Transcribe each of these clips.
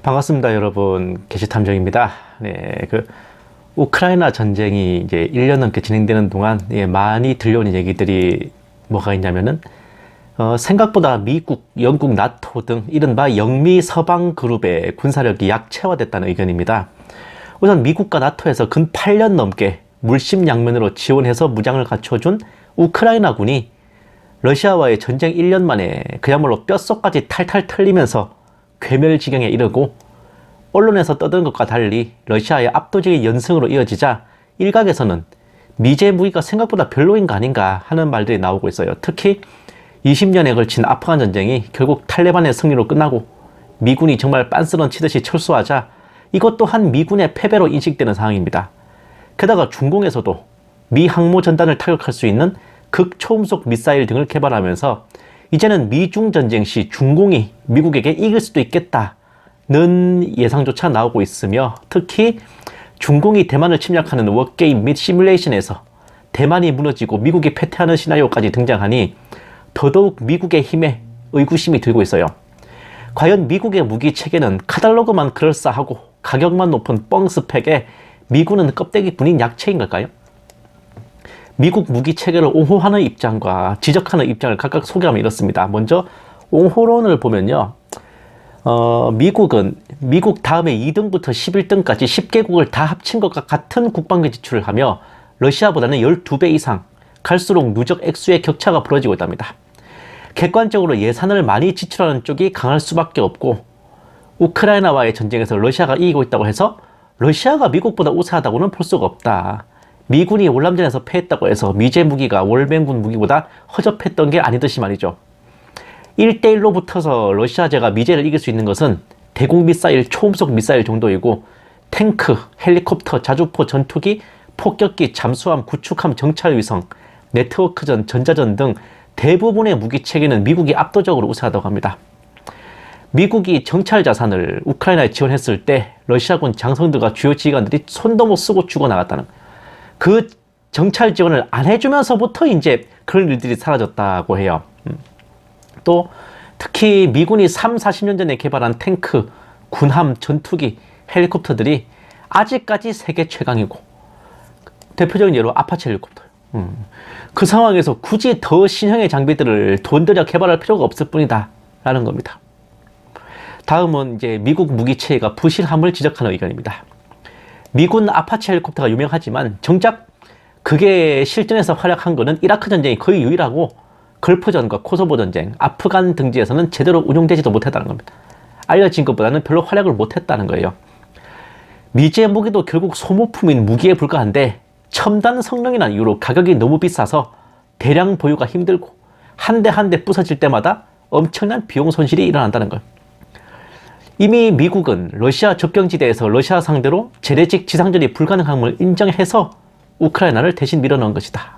반갑습니다, 여러분. 게시탐정입니다. 네, 우크라이나 전쟁이 이제 1년 넘게 진행되는 동안 많이 들려오는 얘기들이 뭐가 있냐면은 생각보다 미국, 영국, 나토 등 이른바 영미 서방 그룹의 군사력이 약체화됐다는 의견입니다. 우선 미국과 나토에서 근 8년 넘게 물심양면으로 지원해서 무장을 갖춰준 우크라이나군이 러시아와의 전쟁 1년 만에 그야말로 뼛속까지 탈탈 털리면서 괴멸지경에 이르고, 언론에서 떠드는 것과 달리 러시아의 압도적인 연승으로 이어지자 일각에서는 미제 무기가 생각보다 별로인 거 아닌가 하는 말들이 나오고 있어요. 특히 20년에 걸친 아프간 전쟁이 결국 탈레반의 승리로 끝나고 미군이 정말 빤스런 치듯이 철수하자 이것 또한 미군의 패배로 인식되는 상황입니다. 게다가 중공에서도 미 항모 전단을 타격할 수 있는 극초음속 미사일 등을 개발하면서 이제는 미중 전쟁 시 중공이 미국에게 이길 수도 있겠다는 예상조차 나오고 있으며, 특히 중공이 대만을 침략하는 워게임 및 시뮬레이션에서 대만이 무너지고 미국이 패퇴하는 시나리오까지 등장하니 더더욱 미국의 힘에 의구심이 들고 있어요. 과연 미국의 무기 체계는 카탈로그만 그럴싸하고 가격만 높은 뻥 스펙에 미군은 껍데기뿐인 약체인 걸까요? 미국 무기 체계를 옹호하는 입장과 지적하는 입장을 각각 소개하면 이렇습니다. 먼저 옹호론을 보면요, 미국은 미국 다음에 2등부터 11등까지 10개국을 다 합친 것과 같은 국방비 지출을 하며 러시아보다는 12배 이상, 갈수록 누적 액수의 격차가 벌어지고 있답니다. 객관적으로 예산을 많이 지출하는 쪽이 강할 수밖에 없고, 우크라이나와의 전쟁에서 러시아가 이기고 있다고 해서 러시아가 미국보다 우세하다고는 볼 수가 없다. 미군이 월남전에서 패했다고 해서 미제 무기가 월맹군 무기보다 허접했던 게 아니듯이 말이죠. 1대1로 붙어서 러시아제가 미제를 이길 수 있는 것은 대공 미사일, 초음속 미사일 정도이고, 탱크, 헬리콥터, 자주포, 전투기, 폭격기, 잠수함, 구축함, 정찰위성, 네트워크전, 전자전 등 대부분의 무기 체계는 미국이 압도적으로 우세하다고 합니다. 미국이 정찰 자산을 우크라이나에 지원했을 때 러시아군 장성들과 주요 지휘관들이 손도 못 쓰고 죽어나갔다는, 그 정찰 지원을 안 해주면서부터 이제 그런 일들이 사라졌다고 해요. 또 특히 미군이 40년 전에 개발한 탱크, 군함, 전투기, 헬리콥터들이 아직까지 세계 최강이고, 대표적인 예로 아파치 헬리콥터. 그 상황에서 굳이 더 신형의 장비들을 돈 들여 개발할 필요가 없을 뿐이다 라는 겁니다. 다음은 이제 미국 무기 체계가 부실함을 지적하는 의견입니다. 미군 아파치 헬리콥터가 유명하지만 정작 그게 실전에서 활약한 거는 이라크 전쟁이 거의 유일하고, 걸프전과 코소보 전쟁, 아프간 등지에서는 제대로 운용되지도 못했다는 겁니다. 알려진 것보다는 별로 활약을 못했다는 거예요. 미제 무기도 결국 소모품인 무기에 불과한데 첨단 성능이라는 이유로 가격이 너무 비싸서 대량 보유가 힘들고 한 대 한 대 부서질 때마다 엄청난 비용 손실이 일어난다는 거예요. 이미 미국은 러시아 접경지대에서 러시아 상대로 재래식 지상전이 불가능함을 인정해서 우크라이나를 대신 밀어넣은 것이다.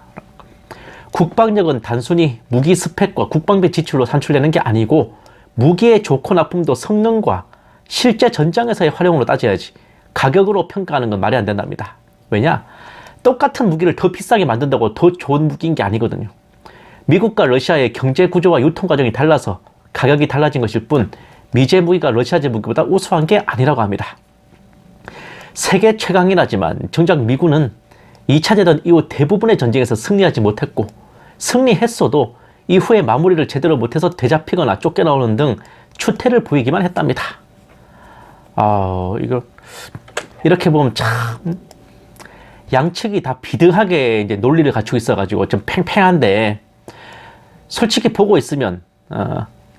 국방력은 단순히 무기 스펙과 국방비 지출로 산출되는 게 아니고, 무기의 좋고 나쁨도 성능과 실제 전장에서의 활용으로 따져야지 가격으로 평가하는 건 말이 안 된답니다. 왜냐? 똑같은 무기를 더 비싸게 만든다고 더 좋은 무기인 게 아니거든요. 미국과 러시아의 경제 구조와 유통 과정이 달라서 가격이 달라진 것일 뿐, 미제 무기가 러시아제 무기보다 우수한 게 아니라고 합니다. 세계 최강이라지만 정작 미군은 2차 대전 이후 대부분의 전쟁에서 승리하지 못했고, 승리했어도 이후에 마무리를 제대로 못해서 되잡히거나 쫓겨나오는 등 추태를 보이기만 했답니다. 이거 이렇게 보면 참 양측이 다 비등하게 이제 논리를 갖추고 있어가지고 좀 팽팽한데, 솔직히 보고 있으면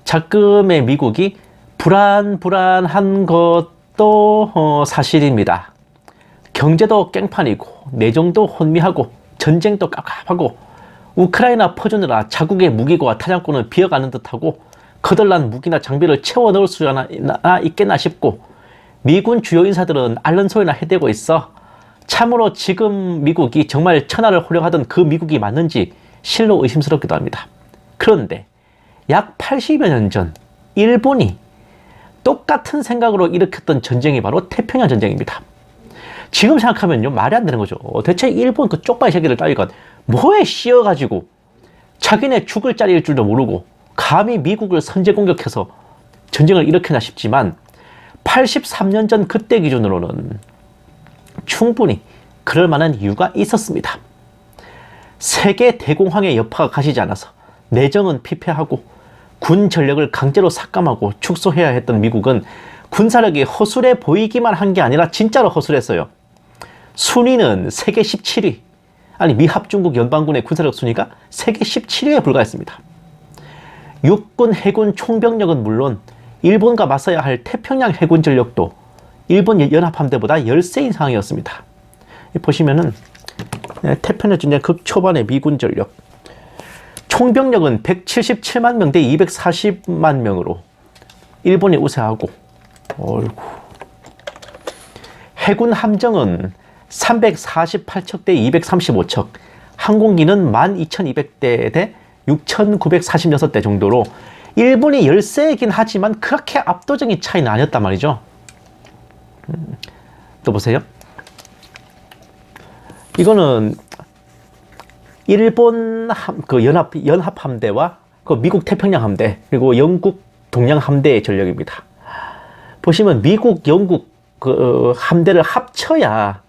자금의 미국이 불안한 것도 사실입니다. 경제도 깽판이고, 내정도 혼미하고, 전쟁도 깝깝하고, 우크라이나 퍼주느라 자국의 무기고와 타장권을 비어가는 듯하고, 거덜난 무기나 장비를 채워 넣을 수나 있겠나 싶고, 미군 주요 인사들은 앓는 소리나 해대고 있어 참으로 지금 미국이 정말 천하를 호령하던 그 미국이 맞는지 실로 의심스럽기도 합니다. 그런데 약 80여 년 전 일본이 똑같은 생각으로 일으켰던 전쟁이 바로 태평양 전쟁입니다. 지금 생각하면요, 말이 안 되는 거죠. 대체 일본 그 쪽발 새끼들 따위가 뭐에 씌어가지고 자기네 죽을 자리일 줄도 모르고 감히 미국을 선제 공격해서 전쟁을 일으켰나 싶지만, 83년 전 그때 기준으로는 충분히 그럴 만한 이유가 있었습니다. 세계 대공황의 여파가 가시지 않아서 내정은 피폐하고 군 전력을 강제로 삭감하고 축소해야 했던 미국은 군사력이 허술해 보이기만 한 게 아니라 진짜로 허술했어요. 순위는 세계 17위. 아니, 미합중국 연방군의 군사력 순위가 세계 17위에 불과했습니다. 육군, 해군 총병력은 물론 일본과 맞서야 할 태평양 해군 전력도 일본 연합함대보다 13 이상이었습니다. 보시면은 태평양 전쟁 극초반의 미군 전력, 총병력은 177만 명 대 240만 명으로 일본이 우세하고, 어이구. 해군 함정은 348척 대 235척, 항공기는 12,200대 대 6,946대 정도로 일본이 열세이긴 하지만 그렇게 압도적인 차이는 아니었단 말이죠. 또 보세요. 이거는 일본 연합함대와 그 미국 태평양 함대, 그리고 영국 동양 함대의 전력입니다. 보시면 미국, 영국 그 함대를 합쳐야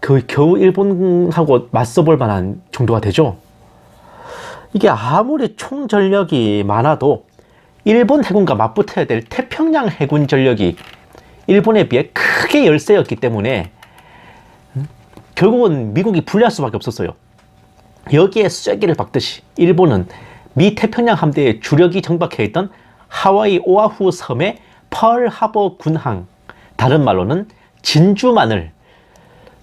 그 겨우 일본하고 맞서볼 만한 정도가 되죠. 이게 아무리 총 전력이 많아도 일본 해군과 맞붙어야 될 태평양 해군 전력이 일본에 비해 크게 열세였기 때문에 결국은 미국이 불리할 수밖에 없었어요. 여기에 쐐기를 박듯이 일본은 미 태평양 함대의 주력이 정박해 있던 하와이 오아후 섬의 펄하버 군항, 다른 말로는 진주만을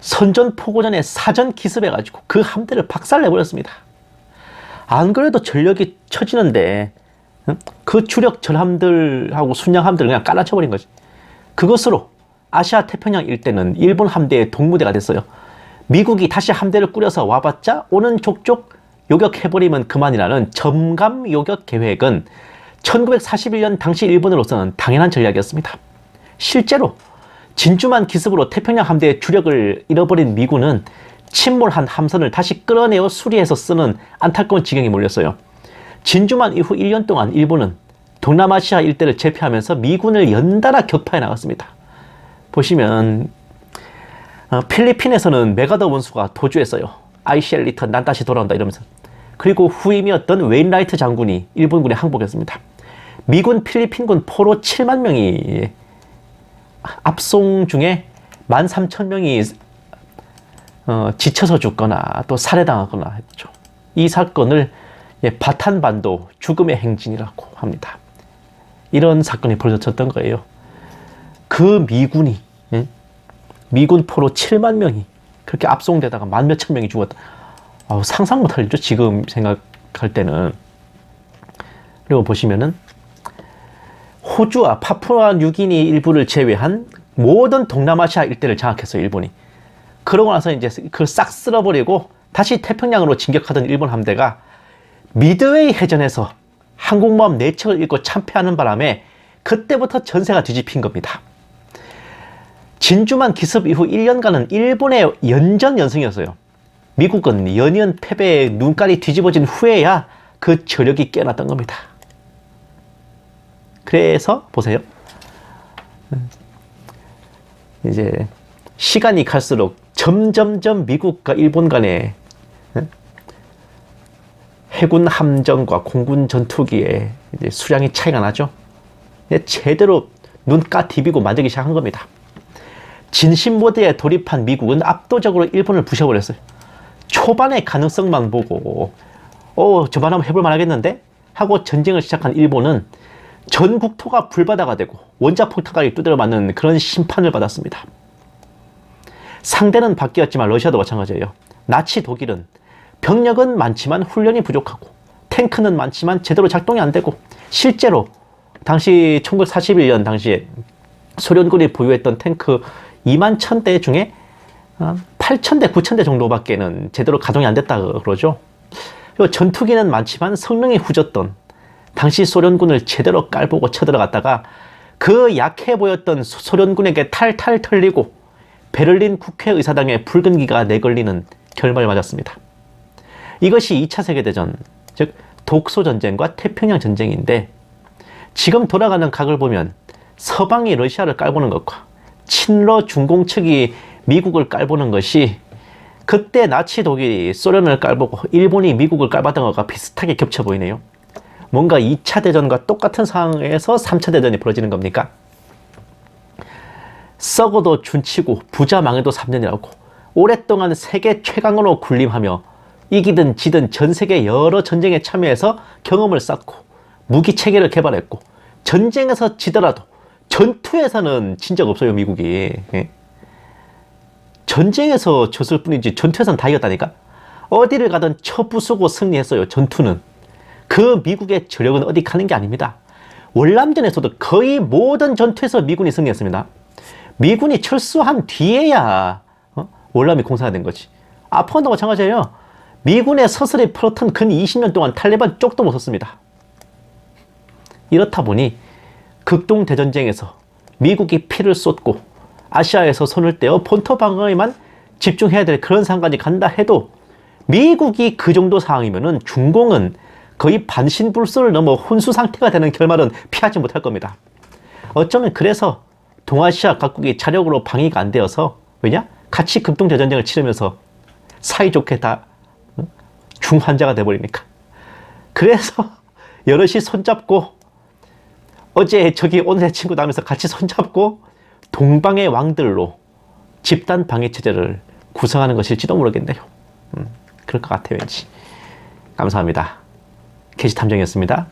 선전포고전에 사전 기습해가지고 그 함대를 박살내버렸습니다. 안 그래도 전력이 처지는데 그 주력 전함들하고 순양함들을 그냥 깔아쳐버린 거지. 그것으로 아시아 태평양 일대는 일본 함대의 동무대가 됐어요. 미국이 다시 함대를 꾸려서 와봤자 오는 족족 요격해버리면 그만이라는 점감 요격 계획은 1941년 당시 일본으로서는 당연한 전략이었습니다. 실제로 진주만 기습으로 태평양 함대의 주력을 잃어버린 미군은 침몰한 함선을 다시 끌어내어 수리해서 쓰는 안타까운 지경에 몰렸어요. 진주만 이후 1년 동안 일본은 동남아시아 일대를 제패하면서 미군을 연달아 격파해 나갔습니다. 보시면 필리핀에서는 메가더 원수가 도주했어요. ICL-리터 난 다시 돌아온다 이러면서. 그리고 후임이었던 웨인라이트 장군이 일본군에 항복했습니다. 미군 필리핀군 포로 7만 명이 압송 중에 13,000명이 지쳐서 죽거나 또 살해당하거나 했죠. 이 사건을 바탄반도 죽음의 행진이라고 합니다. 이런 사건이 벌어졌던 거예요. 그 미군이, 미군 포로 7만 명이 그렇게 압송되다가 10,000몇천 명이 죽었다. 상상 못할 일이죠, 지금 생각할 때는. 그리고 보시면은 호주와 파푸아 뉴기니 일부를 제외한 모든 동남아시아 일대를 장악했어요, 일본이. 그러고 나서 이제 그걸 싹 쓸어버리고 다시 태평양으로 진격하던 일본 함대가 미드웨이 해전에서 항공모함 4척을 잃고 참패하는 바람에 그때부터 전세가 뒤집힌 겁니다. 진주만 기습 이후 1년간은 일본의 연전연승이었어요. 미국은 연이은 패배에 눈깔이 뒤집어진 후에야 그 저력이 깨어났던 겁니다. 그래서 보세요. 이제 시간이 갈수록 점점점 미국과 일본 간의 해군 함정과 공군 전투기의 이제 수량이 차이가 나죠. 제대로 눈 까디비고 만들기 시작한 겁니다. 진심 모드에 돌입한 미국은 압도적으로 일본을 부셔버렸어요. 초반의 가능성만 보고 저만 하면 해볼 만하겠는데? 하고 전쟁을 시작한 일본은 전 국토가 불바다가 되고 원자폭탄까지 두드려 맞는 그런 심판을 받았습니다. 상대는 바뀌었지만 러시아도 마찬가지예요. 나치 독일은 병력은 많지만 훈련이 부족하고 탱크는 많지만 제대로 작동이 안 되고 실제로 당시 1941년 당시에 소련군이 보유했던 탱크 21,000대 중에 8,000대, 9,000대 정도밖에는 제대로 가동이 안 됐다 그러죠. 그리고 전투기는 많지만 성능이 후졌던 당시 소련군을 제대로 깔보고 쳐들어갔다가 그 약해 보였던 소련군에게 탈탈 털리고 베를린 국회의사당에 붉은 기가 내걸리는 결말을 맞았습니다. 이것이 2차 세계대전, 즉 독소전쟁과 태평양 전쟁인데 지금 돌아가는 각을 보면 서방이 러시아를 깔보는 것과 친러 중공 측이 미국을 깔보는 것이 그때 나치 독일이 소련을 깔보고 일본이 미국을 깔봤던 것과 비슷하게 겹쳐 보이네요. 뭔가 2차 대전과 똑같은 상황에서 3차 대전이 벌어지는 겁니까? 썩어도 준치고 부자 망해도 3년이라고 오랫동안 세계 최강으로 군림하며 이기든 지든 전 세계 여러 전쟁에 참여해서 경험을 쌓고 무기 체계를 개발했고 전쟁에서 지더라도 전투에서는 진 적 없어요, 미국이. 예? 전쟁에서 졌을 뿐이지 전투에서는 다 이겼다니까. 어디를 가든 쳐부수고 승리했어요, 전투는. 그 미국의 저력은 어디 가는 게 아닙니다. 월남전에서도 거의 모든 전투에서 미군이 승리했습니다. 미군이 철수한 뒤에야 월남이 공사가 된 거지. 아프간도 마찬가지예요. 미군의 서슬이 풀었던 근 20년 동안 탈레반 쪽도 못 썼습니다. 이렇다 보니 극동대전쟁에서 미국이 피를 쏟고 아시아에서 손을 떼어 본토 방어에만 집중해야 될 그런 상황까지 간다 해도 미국이 그 정도 상황이면은 중공은 거의 반신불수를 넘어 혼수 상태가 되는 결말은 피하지 못할 겁니다. 어쩌면 그래서 동아시아 각국이 자력으로 방위가 안 되어서, 왜냐? 같이 극동대전쟁을 치르면서 사이좋게 다 중환자가 돼버리니까. 그래서 여럿이 손잡고 어제 저기 오늘의 친구다 하면서 같이 손잡고 동방의 왕들로 집단 방위 체제를 구성하는 것일지도 모르겠네요. 그럴 것 같아요, 왠지. 감사합니다. 게시탐정이었습니다.